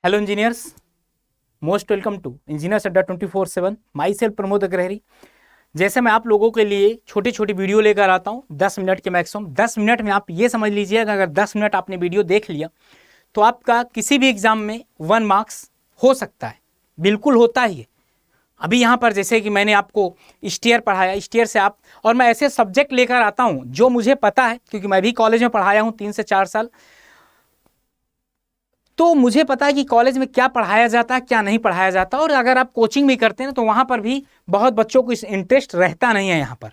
Hello engineers, most welcome to engineers अड्डा 24/7। Myself Pramod Agrahari. जैसे मैं आप लोगों के लिए छोटी छोटी वीडियो लेकर आता हूँ 10 मिनट के मैक्सिमम। 10 मिनट में आप ये समझ लीजिएगा अगर 10 मिनट आपने वीडियो देख लिया तो आपका किसी भी एग्जाम में 1 मार्क्स हो सकता है, बिल्कुल होता ही है। अभी यहाँ पर जैसे कि मैंने आपको स्टेयर पढ़ाया, स्टेयर से आप और मैं ऐसे सब्जेक्ट लेकर आता हूँ जो मुझे पता है, क्योंकि मैं भी कॉलेज में पढ़ाया हूँ 3 से 4 साल। तो मुझे पता है कि कॉलेज में क्या पढ़ाया जाता है, क्या नहीं पढ़ाया जाता। और अगर आप कोचिंग भी करते हैं तो वहाँ पर भी बहुत बच्चों को इस इंटरेस्ट रहता नहीं है यहाँ पर।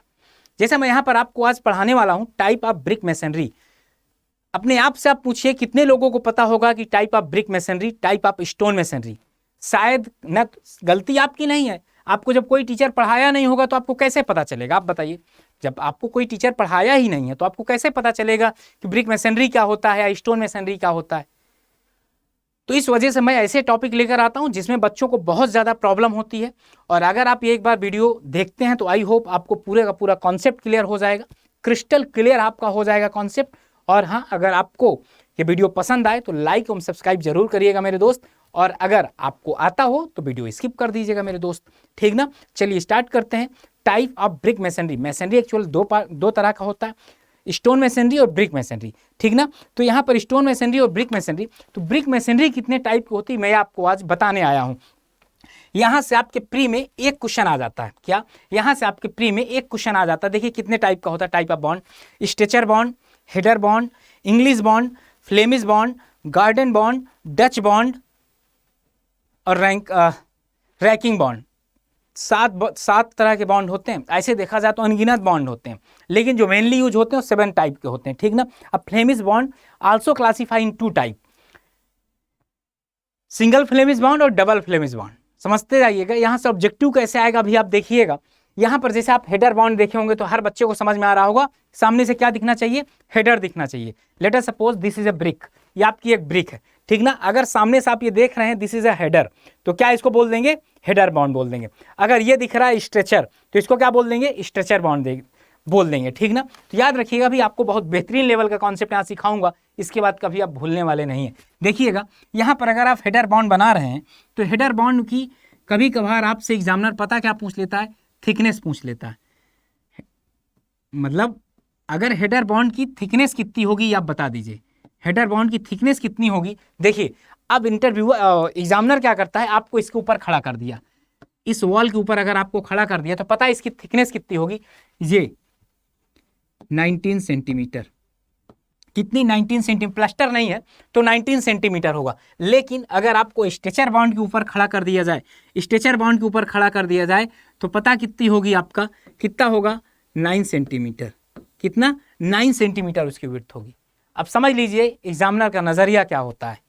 जैसे मैं यहाँ पर आपको आज पढ़ाने वाला हूँ टाइप ऑफ ब्रिक मैसनरी। अपने आप से आप पूछिए कितने लोगों को पता होगा कि type of brick masonry, type of stone masonry. शायद न, गलती आपकी नहीं है। आपको जब कोई टीचर पढ़ाया नहीं होगा तो आपको कैसे पता चलेगा, आप बताइए। जब आपको कोई टीचर पढ़ाया ही नहीं है तो आपको कैसे पता चलेगा कि ब्रिक मैसनरी क्या होता है या स्टोन मैसनरी क्या होता है। तो इस वजह से मैं ऐसे टॉपिक लेकर आता हूं जिसमें बच्चों को बहुत ज़्यादा प्रॉब्लम होती है। और अगर आप एक बार वीडियो देखते हैं तो आई होप आपको पूरे का पूरा कॉन्सेप्ट क्लियर हो जाएगा, क्रिस्टल क्लियर आपका हो जाएगा कॉन्सेप्ट। और हाँ, अगर आपको ये वीडियो पसंद आए तो लाइक और सब्सक्राइब जरूर करिएगा मेरे दोस्त। और अगर आपको आता हो तो वीडियो स्किप कर दीजिएगा मेरे दोस्त, ठीक ना। चलिए स्टार्ट करते हैं। Type of brick masonry. Masonry actual दो तरह का होता है, स्टोन मैसनरी और ब्रिक मैसनरी, ठीक ना। तो यहाँ पर स्टोन मैसनरी और ब्रिक मैसनरी, तो ब्रिक मैसनरी कितने टाइप की होती है मैं आपको आज बताने आया हूँ। यहाँ से आपके प्री में एक क्वेश्चन आ जाता है। क्या? यहाँ से आपके प्री में एक क्वेश्चन आ जाता है। देखिए कितने टाइप का होता है type of bond. Stretcher bond, header bond, English bond, Flemish bond, garden bond, Dutch bond और रैकिंग बॉन्ड। सात तरह के बॉन्ड होते हैं। ऐसे देखा जाए तो अनगिनत बॉन्ड होते हैं, लेकिन जो मेनली यूज होते हैं 7 टाइप के होते हैं, ठीक ना। अब फ्लेमिश बॉन्ड आल्सो क्लासीफाई इन 2 टाइप, सिंगल फ्लेमिश बॉन्ड और डबल फ्लेमिश बॉन्ड। समझते जाइएगा। यहाँ से ऑब्जेक्टिव कैसे आएगा अभी आप देखिएगा। यहाँ पर जैसे आप हेडर बॉन्ड देखे होंगे तो हर बच्चे को समझ में आ रहा होगा, सामने से क्या दिखना चाहिए, हेडर दिखना चाहिए। Let us suppose this is a brick, ये आपकी एक ब्रिक है, ठीक ना। अगर सामने से आप ये देख रहे हैं दिस इज अ हेडर, तो क्या इसको बोल देंगे, हेडर बॉन्ड बोल देंगे। अगर ये दिख रहा है स्ट्रेचर तो इसको क्या बोल देंगे, स्ट्रेचर बॉन्ड बोल देंगे, ठीक ना। तो याद रखिएगा भी, आपको बहुत बेहतरीन लेवल का कॉन्सेप्ट यहाँ सिखाऊंगा, इसके बाद कभी आप भूलने वाले नहीं है। देखिएगा यहाँ पर अगर आप हेडर बॉन्ड बना रहे हैं तो हेडर बॉन्ड की कभी कभार आपसे एग्जामिनर पता क्या पूछ लेता है, थिकनेस पूछ लेता है। मतलब अगर हेडर बॉन्ड की थिकनेस कितनी होगी आप बता दीजिए, हेडर बॉन्ड की थिकनेस कितनी होगी। देखिए अब इंटरव्यूअर एग्जामिनर क्या करता है, आपको इसके ऊपर खड़ा कर दिया, इस वॉल के ऊपर अगर आपको खड़ा कर दिया तो पता है इसकी थिकनेस कितनी होगी, ये 19 सेंटीमीटर। कितनी? 19 सेंटीमीटर। प्लास्टर नहीं है तो 19 सेंटीमीटर होगा। लेकिन अगर आपको स्ट्रेचर बॉन्ड के ऊपर खड़ा कर दिया जाए, स्ट्रेचर बॉन्ड के ऊपर खड़ा कर दिया जाए तो पता कितनी होगी आपका, कितना होगा, 9 सेंटीमीटर। कितना? 9 सेंटीमीटर उसकी विड्थ होगी। अब समझ लीजिए एग्जामिनर का नजरिया क्या होता है,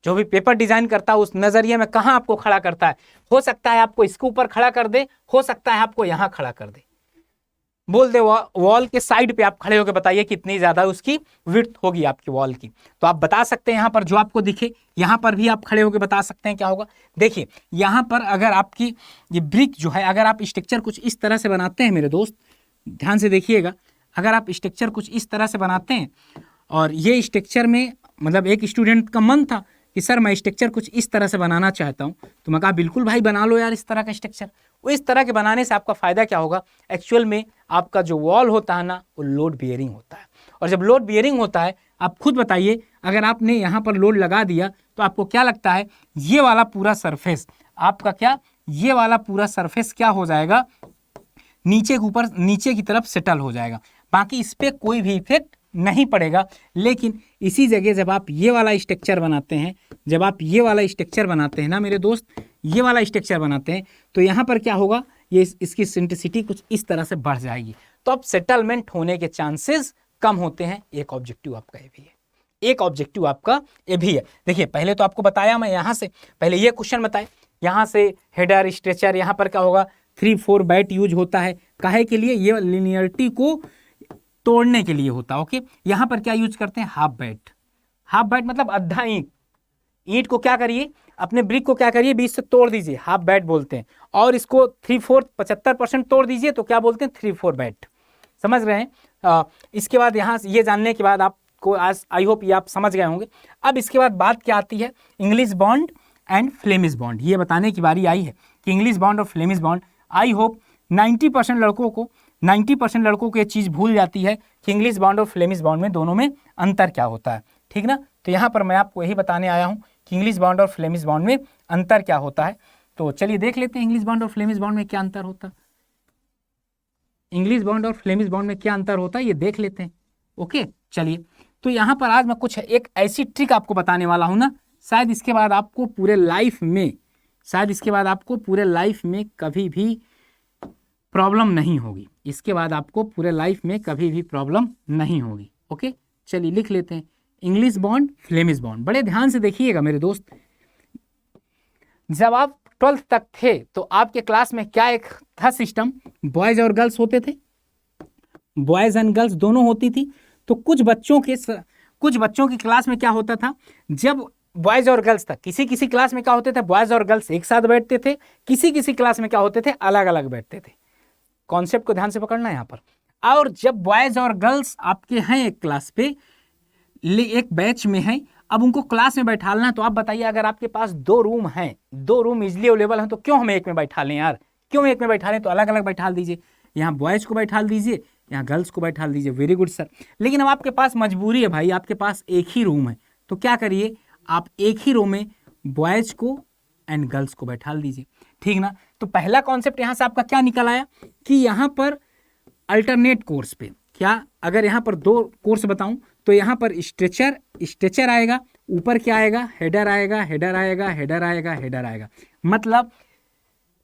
जो भी पेपर डिजाइन करता है उस नजरिए में कहाँ आपको खड़ा करता है। हो सकता है आपको इसके ऊपर खड़ा कर दे, हो सकता है आपको यहाँ खड़ा कर दे, बोल दे वॉल के साइड पे आप खड़े होकर बताइए कितनी ज्यादा उसकी विड्थ होगी आपकी वॉल की। तो आप बता सकते हैं यहाँ पर जो आपको दिखे, यहाँ पर भी आप खड़े होकर बता सकते हैं क्या होगा। देखिए यहाँ पर अगर आपकी ये ब्रिक जो है, अगर आप स्ट्रक्चर कुछ इस तरह से बनाते हैं मेरे दोस्त, ध्यान से देखिएगा, अगर आप स्ट्रक्चर कुछ इस तरह से बनाते हैं और ये स्ट्रक्चर में मतलब एक स्टूडेंट का मन था कि सर मैं स्ट्रक्चर कुछ इस तरह से बनाना चाहता हूँ, तो मैं कहा बिल्कुल भाई बना लो यार इस तरह का स्ट्रक्चर। वो इस तरह के बनाने से आपका फायदा क्या होगा, एक्चुअल में आपका जो वॉल होता है ना वो लोड बियरिंग होता है। और जब लोड बियरिंग होता है, आप खुद बताइए, अगर आपने यहाँ पर लोड लगा दिया तो आपको क्या लगता है, ये वाला पूरा सरफेस आपका क्या, ये वाला पूरा सरफेस क्या हो जाएगा, नीचे के ऊपर नीचे की तरफ सेटल हो जाएगा। बाकी इस पर कोई भी इफेक्ट नहीं पड़ेगा। लेकिन इसी जगह जब आप ये वाला स्ट्रक्चर बनाते हैं, जब आप ये वाला स्ट्रक्चर बनाते हैं ना मेरे दोस्त, ये वाला स्ट्रक्चर बनाते हैं तो यहाँ पर क्या होगा, ये इसकी सिंटेसिटी कुछ इस तरह से बढ़ जाएगी। तो अब सेटलमेंट होने के चांसेस कम होते हैं। एक ऑब्जेक्टिव आपका ये भी है, एक ऑब्जेक्टिव आपका ये भी है। देखिए पहले तो आपको बताया मैं, यहाँ से पहले ये क्वेश्चन बताए, यहाँ से हेडर स्ट्रेचर, यहाँ पर क्या होगा 3-4 बैट यूज होता है, काहे के लिए, ये लिनियरिटी को तोड़ने के लिए होता है। ओके, यहाँ पर क्या यूज करते हैं, हाफ बैट। हाफ बैट मतलब आधा ईंट, ईंट को क्या करिए, अपने ब्रिक को क्या करिए, बीच से तोड़ दीजिए, हाफ बैट बोलते हैं। और इसको 3/4 75% तोड़ दीजिए तो क्या बोलते हैं, 3/4 बैट। समझ रहे हैं। इसके बाद यहाँ ये जानने के बाद आप को आज आई होप ये आप समझ गए होंगे। अब इसके बाद बात क्या आती है, English bond and Flemish bond. ये बताने की बारी आई है कि इंग्लिश बॉन्ड और फ्लेमिश बॉन्ड, आई होप 90% लड़कों को ये चीज़ भूल जाती है कि इंग्लिश बॉन्ड और फ्लेमिश बॉन्ड में दोनों में अंतर क्या होता है, ठीक ना। तो यहाँ पर मैं आपको यही बताने आया हूँ कि इंग्लिश बॉन्ड और फ्लेमिश बॉन्ड में अंतर क्या होता है। तो चलिए देख लेते हैं इंग्लिश बॉन्ड और फ्लेमिश बॉन्ड में क्या अंतर होता है। इंग्लिश बॉन्ड और फ्लेमिश बॉन्ड में क्या अंतर होता है ये देख लेते हैं। ओके चलिए, तो यहाँ पर आज मैं कुछ एक ऐसी ट्रिक आपको बताने वाला हूँ ना, शायद इसके बाद आपको पूरे लाइफ में कभी भी प्रॉब्लम नहीं होगी। इसके बाद आपको पूरे लाइफ में कभी भी प्रॉब्लम नहीं होगी। ओके चलिए लिख लेते हैं इंग्लिश बॉन्ड फ्लेमिश बॉन्ड। बड़े ध्यान से देखिएगा मेरे दोस्त, जब आप 12th तक थे तो आपके क्लास में क्या एक था सिस्टम, बॉयज और गर्ल्स होते थे, बॉयज एंड गर्ल्स दोनों होती थी। तो कुछ बच्चों की क्लास में क्या होता था, जब बॉयज और गर्ल्स था, किसी क्लास में क्या होते थे, बॉयज और गर्ल्स एक साथ बैठते थे, किसी क्लास में क्या होते थे, अलग अलग बैठते थे। कॉन्सेप्ट को ध्यान से पकड़ना है यहाँ पर। और जब बॉयज और गर्ल्स आपके हैं एक क्लास पे, एक बैच में हैं, अब उनको क्लास में बैठालना है, तो आप बताइए अगर आपके पास 2 रूम हैं, 2 रूम इजिली अवेलेबल हैं, तो क्यों हम एक में बैठा लें यार, क्यों एक में बैठा लें, तो अलग अलग बैठाल दीजिए। यहाँ बॉयज़ को बैठाल दीजिए, यहाँ गर्ल्स को बैठाल दीजिए। Very good sir. लेकिन अब आपके पास मजबूरी है भाई, आपके पास एक ही रूम है, तो क्या करिए, आप एक ही रूम में बॉयज़ को एंड गर्ल्स को बैठाल दीजिए, ठीक ना। तो पहला कॉन्सेप्ट यहाँ से आपका क्या निकल आया कि यहाँ पर अल्टरनेट कोर्स पे क्या, अगर यहाँ पर 2 कोर्स बताऊं तो यहाँ पर स्ट्रेचर आएगा, ऊपर क्या आएगा, हेडर आएगा। मतलब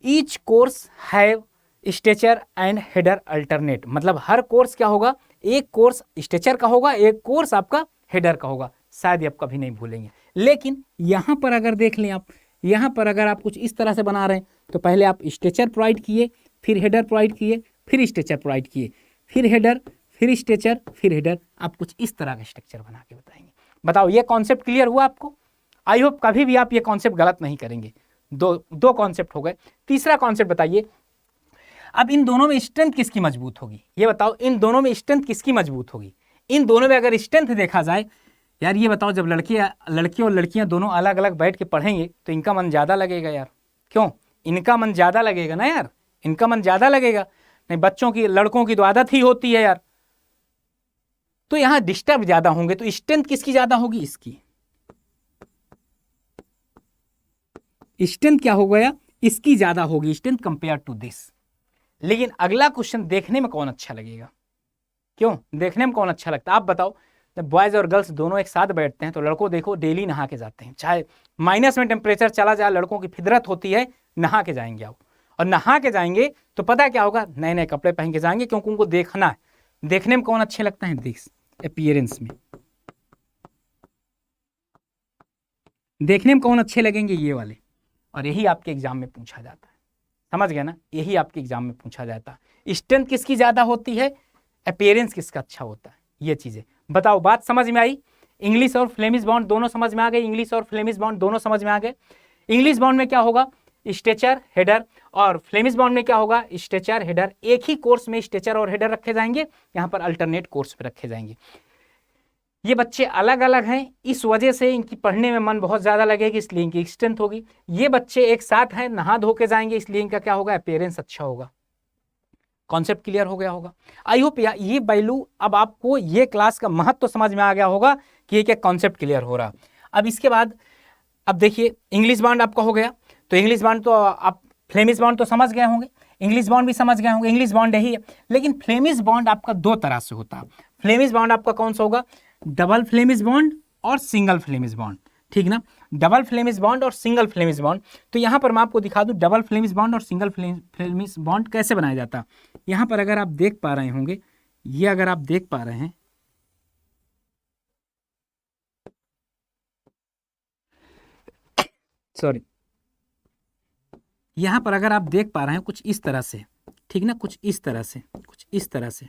each course have stretcher and header alternate. मतलब हर कोर्स क्या होगा, एक कोर्स स्ट्रेचर का होगा, एक कोर्स आपका हेडर का होगा। शायद ये आप कभी नहीं भूलेंगे। लेकिन यहाँ पर अगर देख लें आप, यहाँ पर अगर आप कुछ इस तरह से बना रहे हैं तो पहले आप स्ट्रेचर प्रोवाइड किए, फिर हेडर प्रोवाइड किए, फिर स्ट्रेचर प्रोवाइड किए, फिर हेडर, फिर स्ट्रेचर, फिर हेडर। आप कुछ इस तरह का स्ट्रक्चर बना के बताएंगे। बताओ ये कॉन्सेप्ट क्लियर हुआ आपको? आई होप कभी भी आप ये कॉन्सेप्ट गलत नहीं करेंगे। दो कॉन्सेप्ट हो गए। तीसरा कॉन्सेप्ट बताइए, अब इन दोनों में स्ट्रेंथ किसकी मजबूत होगी, ये बताओ। इन दोनों में स्ट्रेंथ किसकी मजबूत होगी? इन दोनों में अगर स्ट्रेंथ देखा जाए यार, ये बताओ, जब लड़के और लड़कियां दोनों अलग अलग बैठ के पढ़ेंगे तो इनका मन ज़्यादा लगेगा यार। क्यों? इनका मन ज़्यादा लगेगा ना यार, इनका मन ज़्यादा लगेगा। नहीं, लड़कों की तो आदत ही होती है यार, तो यहाँ डिस्टर्ब ज़्यादा होंगे। तो स्ट्रेंथ किसकी ज़्यादा होगी? इसकी। स्ट्रेंथ क्या हो गया? इसकी ज़्यादा होगी स्ट्रेंथ कंपेयर टू दिस। लेकिन अगला क्वेश्चन देखने में कौन अच्छा लगेगा? क्यों? देखने में कौन अच्छा लगता है आप बताओ। जब बॉयज़ और गर्ल्स दोनों एक साथ बैठते हैं तो लड़कों देखो डेली नहा के जाते हैं, चाहे माइनस में टेम्परेचर चला जाए, लड़कों की फितरत होती है नहा के जाएंगे आप। और नहा के जाएंगे तो पता क्या होगा, नए नए कपड़े पहन के जाएंगे, क्योंकि उनको देखना है। देखने में कौन अच्छे लगते हैं? दिस अपीयरेंस में देखने में कौन अच्छे लगेंगे? ये वाले। और यही आपके एग्जाम में पूछा जाता है, समझ गए ना? यही आपके एग्जाम में पूछा जाता है। स्ट्रेंथ किसकी ज़्यादा होती है, अपीयरेंस किसका अच्छा होता है, ये चीज़ें बताओ। बात समझ में आई? इंग्लिश और फ्लेमिश बॉन्ड दोनों समझ में आ गए, इंग्लिश और फ्लेमिश बॉन्ड दोनों समझ में आ गए। इंग्लिश बॉन्ड में क्या होगा? Stretcher, header. और फ्लेमिश बॉन्ड में क्या होगा? Stretcher, header. एक ही कोर्स में स्ट्रेचर और हेडर रखे जाएंगे, यहाँ पर अल्टरनेट कोर्स पे रखे जाएंगे। ये बच्चे अलग अलग हैं, इस वजह से इनकी पढ़ने में मन बहुत ज़्यादा लगेगी, इसलिए इनकी स्ट्रेंथ होगी। ये बच्चे एक साथ हैं, नहा धो के जाएंगे, इसलिए इनका क्या होगा? अपीयरेंस अच्छा होगा। कॉन्सेप्ट क्लियर हो गया होगा? आई होप ये वैल्यू, अब आपको ये क्लास का महत्व तो समझ में आ गया होगा कि ये क्या कॉन्सेप्ट क्लियर हो रहा। अब इसके बाद अब देखिए, इंग्लिश बॉन्ड आपका हो गया, तो इंग्लिश बॉन्ड तो आप, फ्लेमिश बॉन्ड तो समझ गए होंगे, इंग्लिश बॉन्ड भी समझ गए होंगे। इंग्लिश बॉन्ड यही है। लेकिन फ्लेमिश बॉन्ड आपका 2 तरह से होता है। फ्लेमिश बॉन्ड आपका कौन सा होगा? डबल फ्लेमिश बॉन्ड और सिंगल फ्लेमिश बॉन्ड, ठीक ना। डबल फ्लेमिश बॉन्ड और सिंगल फ्लेमिश बॉन्ड। तो यहाँ पर मैं आपको दिखा दूँ डबल फ्लेमिश बॉन्ड और सिंगल फ्लेमिश बॉन्ड कैसे बनाया जाता है। यहाँ पर अगर आप देख पा रहे होंगे, ये अगर आप देख पा रहे हैं, सॉरी, यहाँ पर अगर आप देख पा रहे हैं कुछ इस तरह से, ठीक ना, कुछ इस तरह से, कुछ इस तरह से,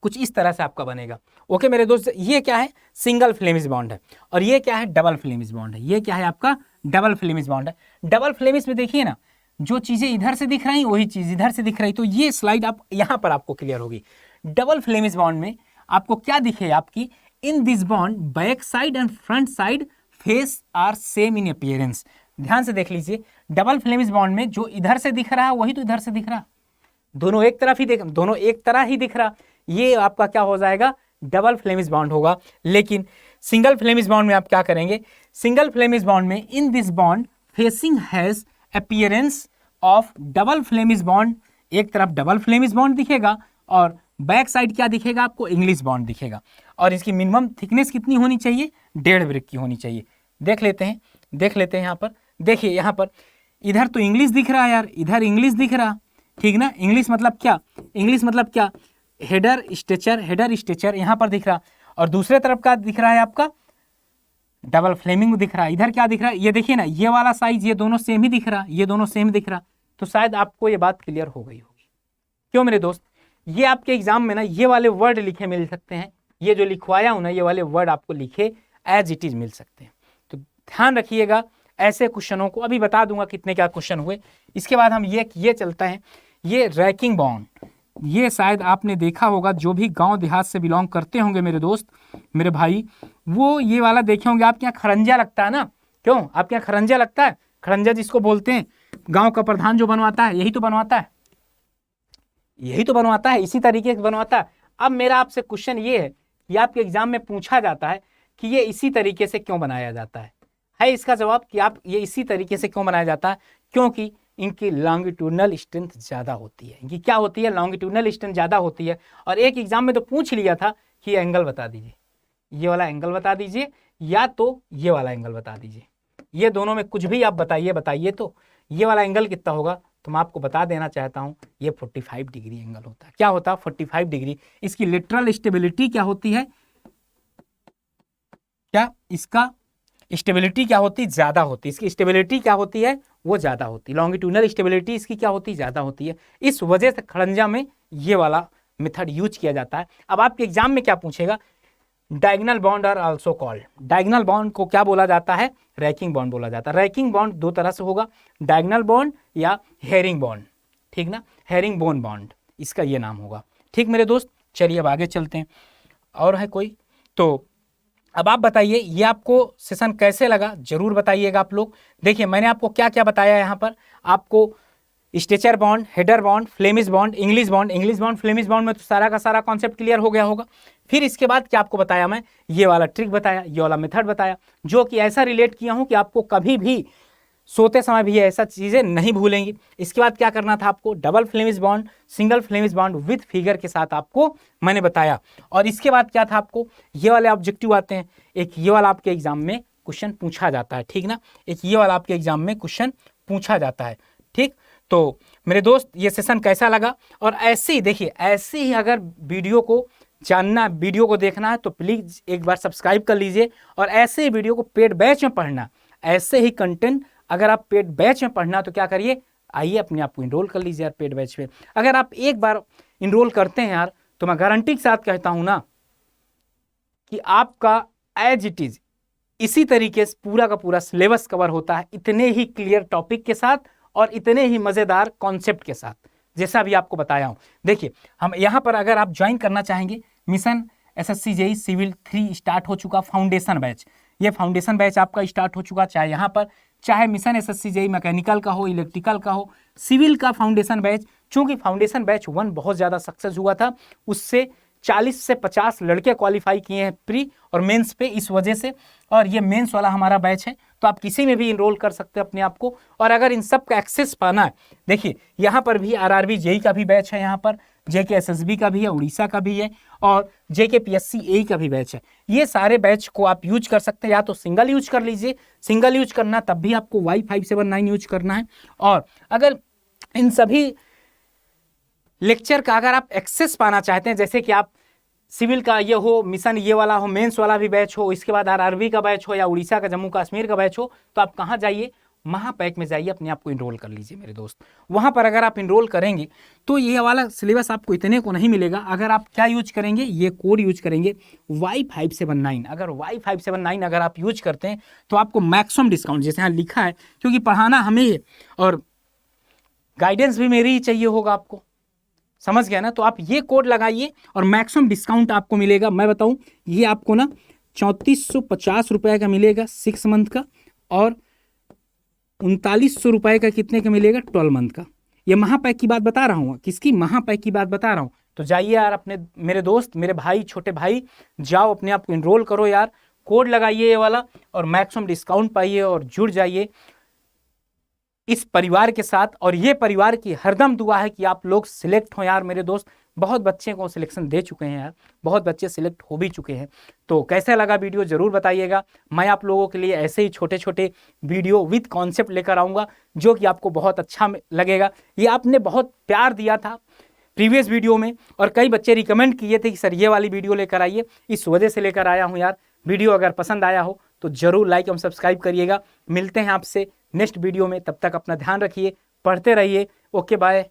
कुछ इस तरह से आपका बनेगा। ओके मेरे दोस्त, ये क्या है? सिंगल फ्लेमिश बॉन्ड है। और ये क्या है? डबल फ्लेमिश बॉन्ड है। ये क्या है आपका? डबल फ्लेमिश बॉन्ड है। डबल फ्लेमिश में देखिए ना, जो चीज़ें इधर से दिख रही वही चीज़ इधर से दिख रही। तो ये स्लाइड आप यहाँ पर आपको क्लियर होगी। डबल फ्लेमिश बॉन्ड में आपको क्या दिखे? आपकी in this bond back side and front side face are same in appearance. ध्यान से देख लीजिए, डबल फ्लेमिश बॉन्ड में जो इधर से दिख रहा है वही तो इधर से दिख रहा, दोनों एक तरफ ही दोनों एक तरह ही दिख रहा, ये आपका क्या हो जाएगा, डबल फ्लेमिश बॉन्ड होगा। लेकिन सिंगल फ्लेमिश बॉन्ड में आप क्या करेंगे, सिंगल फ्लेमिश बॉन्ड में इन this bond facing has appearance of double Flemish bond, एक तरफ डबल फ्लेमिश बॉन्ड दिखेगा और बैक साइड क्या दिखेगा आपको, इंग्लिश बॉन्ड दिखेगा। और इसकी मिनिमम थिकनेस कितनी होनी चाहिए, 1.5 ब्रिक की होनी चाहिए। देख लेते हैं यहाँ पर, देखिए यहाँ पर इधर तो इंग्लिश दिख रहा है यार, इधर इंग्लिश दिख रहा, ठीक ना। इंग्लिश मतलब क्या, इंग्लिश मतलब क्या, हेडर स्ट्रेचर यहाँ पर दिख रहा, और दूसरे तरफ का दिख रहा है आपका डबल फ्लेमिंग दिख रहा है। इधर क्या दिख रहा है, ये देखिए ना, ये वाला साइज, ये दोनों सेम ही दिख रहा, ये दोनों सेम दिख रहा। तो शायद आपको ये बात क्लियर हो गई होगी। क्यों मेरे दोस्त, ये आपके एग्जाम में ना ये वाले वर्ड लिखे मिल सकते हैं, ये जो लिखवाया हूं ना ये वाले वर्ड आपको लिखे एज इट इज मिल सकते हैं। तो ध्यान रखिएगा ऐसे क्वेश्चनों को, अभी बता दूंगा कितने क्या क्वेश्चन हुए। इसके बाद हम ये चलता है, ये रैकिंग बॉन्ड, ये शायद आपने देखा होगा, जो भी गांव देहात से बिलोंग करते होंगे मेरे दोस्त मेरे भाई, वो ये वाला देखे होंगे। आपके यहाँ खरंजा लगता है ना, क्यों आपके यहाँ खरंजा लगता है, खरंजा जिसको बोलते हैं, गांव का प्रधान जो बनवाता है यही तो बनवाता है, यही तो बनवाता है, इसी तरीके से बनवाता है। अब मेरा आपसे क्वेश्चन ये है कि आपके एग्जाम में पूछा जाता है कि ये इसी तरीके से क्यों बनाया जाता है इसका जवाब कि आप ये इसी तरीके से क्यों बनाया जाता है, क्योंकि इनकी लॉन्गिट्यूडनल स्ट्रेंथ ज़्यादा होती है। इनकी क्या होती है, लॉन्गिट्यूडनल स्ट्रेंथ ज़्यादा होती है। और एक एग्जाम में तो पूछ लिया था कि एंगल बता दीजिए, ये वाला एंगल बता दीजिए या तो ये वाला एंगल बता दीजिए, ये दोनों में कुछ भी आप बताइए तो ये वाला एंगल कितना होगा। तो मैं आपको बता देना चाहता हूँ ये 45 डिग्री एंगल होता है। क्या होता है, 45 डिग्री। इसकी लिटरल स्टेबिलिटी क्या होती है, क्या इसका स्टेबिलिटी क्या होती है, ज़्यादा होती है। इसकी स्टेबिलिटी क्या होती है, वो ज़्यादा होती है। लॉन्गिट्यूडनल स्टेबिलिटी इसकी क्या होती है, ज़्यादा होती है। इस वजह से खड़ंजा में ये वाला मेथड यूज किया जाता है। अब आपके एग्जाम में क्या पूछेगा, diagonal bond are also called, diagonal bond को क्या बोला जाता है, रैकिंग बॉन्ड बोला जाता है। रैकिंग बॉन्ड दो तरह से होगा, डायगोनल बॉन्ड या हेरिंग बॉन्ड, ठीक ना, हेरिंग बोन बॉन्ड इसका ये नाम होगा। ठीक मेरे दोस्त, चलिए अब आगे चलते हैं। और है कोई, तो अब आप बताइए ये आपको सेशन कैसे लगा, जरूर बताइएगा आप लोग। देखिए मैंने आपको क्या क्या बताया यहाँ पर, आपको stretcher bond, header bond, Flemish bond, English bond, Flemish bond में तो सारा का सारा कॉन्सेप्ट क्लियर हो गया होगा। फिर इसके बाद क्या आपको बताया, मैं ये वाला ट्रिक बताया, ये वाला मेथड बताया, जो कि ऐसा रिलेट किया हूँ कि आपको कभी भी सोते समय भी ऐसा चीज़ें नहीं भूलेंगी। इसके बाद क्या करना था आपको, double Flemish bond, single Flemish bond with figure के साथ आपको मैंने बताया। और इसके बाद क्या था, आपको ये वाले ऑब्जेक्टिव आते हैं, एक ये वाला आपके एग्जाम में क्वेश्चन पूछा जाता है, ठीक ना, एक ये वाला आपके एग्जाम में क्वेश्चन पूछा जाता है। ठीक, तो मेरे दोस्त ये सेशन कैसा लगा, और ऐसे ही देखिए, ऐसे ही अगर वीडियो को जानना, वीडियो को देखना है तो प्लीज़ एक बार सब्सक्राइब कर लीजिए। और ऐसे ही वीडियो को पेड बैच में पढ़ना, ऐसे ही कंटेंट अगर आप पेड बैच में पढ़ना तो क्या करिए, आइए अपने आप को इनरोल कर लीजिए यार पेड बैच पे। अगर आप एक बार इनरोल करते हैं यार, तो मैं गारंटी के साथ कहता हूं ना कि आपका एज इट इज इसी तरीके से पूरा का पूरा सिलेबस कवर होता है, इतने ही क्लियर टॉपिक के साथ और इतने ही मज़ेदार कॉन्सेप्ट के साथ, जैसा भी आपको बताया हूं। देखिए हम यहाँ पर अगर आप ज्वाइन करना चाहेंगे, mission SSC JEE civil 3 start हो चुका, फाउंडेशन बैच, ये फाउंडेशन बैच आपका स्टार्ट हो चुका, चाहे यहाँ पर चाहे मिशन SSC JEE मैकेनिकल का हो, इलेक्ट्रिकल का हो, सिविल का फाउंडेशन बैच। चूंकि फाउंडेशन बैच 1 बहुत ज़्यादा सक्सेस हुआ था, उससे 40 से 50 लड़के क्वालिफाई किए हैं प्री और मेंस पे, इस वजह से। और ये मेंस वाला हमारा बैच है, तो आप किसी में भी इनरोल कर सकते हैं अपने आप को। और अगर इन सब का एक्सेस पाना है, देखिए यहाँ पर भी RRB JEE का भी बैच है, यहाँ पर JK SSB का भी है, उड़ीसा का भी है, और JK PSC AE का भी बैच है। ये सारे बैच को आप यूज कर सकते हैं, या तो सिंगल यूज कर लीजिए, सिंगल यूज करना तब भी आपको Y579 यूज करना है। और अगर इन सभी लेक्चर का अगर आप एक्सेस पाना चाहते हैं, जैसे कि आप सिविल का ये हो, मिशन ये वाला हो, मेंस वाला भी बैच हो, इसके बाद RRB का बैच हो, या उड़ीसा का जम्मू कश्मीर का बैच हो, तो आप कहाँ जाइए, महापैक में जाइए, अपने आप को इनरोल कर लीजिए मेरे दोस्त। वहाँ पर अगर आप इनरोल करेंगे तो ये वाला सिलेबस आपको इतने को नहीं मिलेगा। अगर आप क्या यूज करेंगे, ये कोड यूज करेंगे Y579। अगर Y579 अगर आप यूज करते हैं तो आपको मैक्सिमम डिस्काउंट, जैसे यहाँ लिखा है, क्योंकि पढ़ाना हमें और गाइडेंस भी मेरी ही चाहिए होगा आपको, समझ गया ना। तो आप ये कोड लगाइए और मैक्सिमम डिस्काउंट आपको मिलेगा। मैं बताऊं, ये आपको ना 3450 रुपये का मिलेगा 6 मंथ का, और 3900 रुपये का कितने का मिलेगा 12 मंथ का। ये महापैक की बात बता रहा हूँ, किसकी, महापैक की बात बता रहा हूँ। तो जाइए यार अपने, मेरे दोस्त, मेरे भाई, छोटे भाई, जाओ अपने आप को इनरोल करो यार, कोड लगाइए ये वाला और मैक्सिमम डिस्काउंट पाइए और जुड़ जाइए इस परिवार के साथ। और ये परिवार की हरदम दुआ है कि आप लोग सिलेक्ट हो यार मेरे दोस्त। बहुत बच्चे को सिलेक्शन दे चुके हैं यार, बहुत बच्चे सिलेक्ट हो भी चुके हैं। तो कैसा लगा वीडियो ज़रूर बताइएगा। मैं आप लोगों के लिए ऐसे ही छोटे छोटे वीडियो विद कॉन्सेप्ट लेकर आऊँगा जो कि आपको बहुत अच्छा लगेगा। ये आपने बहुत प्यार दिया था प्रीवियस वीडियो में, और कई बच्चे रिकमेंड किए थे कि सर ये वाली वीडियो लेकर आइए, इस वजह से लेकर आया हूँ यार। वीडियो अगर पसंद आया हो तो ज़रूर लाइक और सब्सक्राइब करिएगा। मिलते हैं आपसे नेक्स्ट वीडियो में, तब तक अपना ध्यान रखिए, पढ़ते रहिए। Okay bye.